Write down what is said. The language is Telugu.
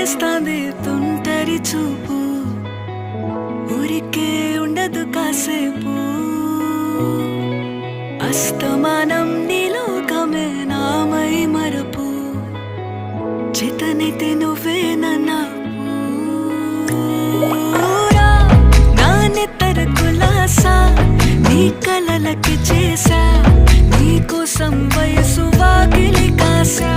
చేస్తాంది తుంటరి చూపు, ఊరికే ఉండదు కాసేపు. అస్తమానం నీలోకమే నామై మరపు, చేతనైతే నువ్వే నాకు. నాన్నెత్తర కులాసా నీ కలలకి చేసా, నీ కోసం వయసు వాకిలి కాసా.